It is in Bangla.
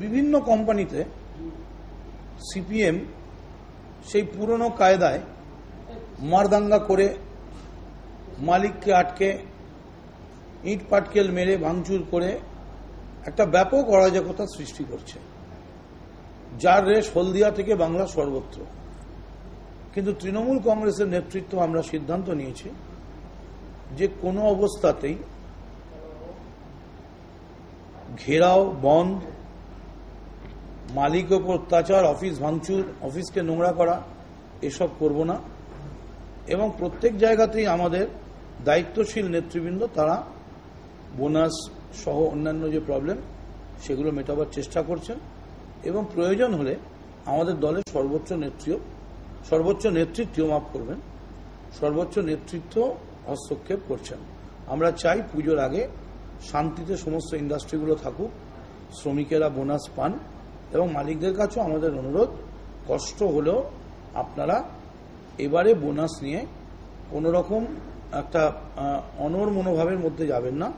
বিভিন্ন কোম্পানিতে সিপিএম সেই পুরনো কায়দায় মারদাঙ্গা করে মালিককে আটকে ইট পাটকেল মেরে ভাঙচুর করে একটা ব্যাপক অরাজকতা সৃষ্টি করছে, যার রেশ হলদিয়া থেকে বাংলা সর্বত্র। কিন্তু তৃণমূল কংগ্রেসের নেতৃত্ব আমরা সিদ্ধান্ত নিয়েছি যে কোনো অবস্থাতেই ঘেরাও, বন্ধ, মালিক ওপর অত্যাচার, অফিস ভাঙচুর, অফিসকে নোংরা করা এসব করব না। এবং প্রত্যেক জায়গাতেই আমাদের দায়িত্বশীল নেতৃবৃন্দ তারা বোনাস সহ অন্যান্য যে প্রবলেম সেগুলো মেটাবার চেষ্টা করছেন এবং প্রয়োজন হলে আমাদের দলের সর্বোচ্চ নেতৃত্ব হস্তক্ষেপ করছেন। আমরা চাই পুজোর আগে শান্তিতে সমস্ত ইন্ডাস্ট্রিগুলো থাকুক, শ্রমিকেরা বোনাস পান এবং মালিকদের কাছেও আমাদের অনুরোধ, কষ্ট হলেও আপনারা এবারে বোনাস নিয়ে কোনো রকম একটা অনড় মনোভাবের মধ্যে যাবেন না।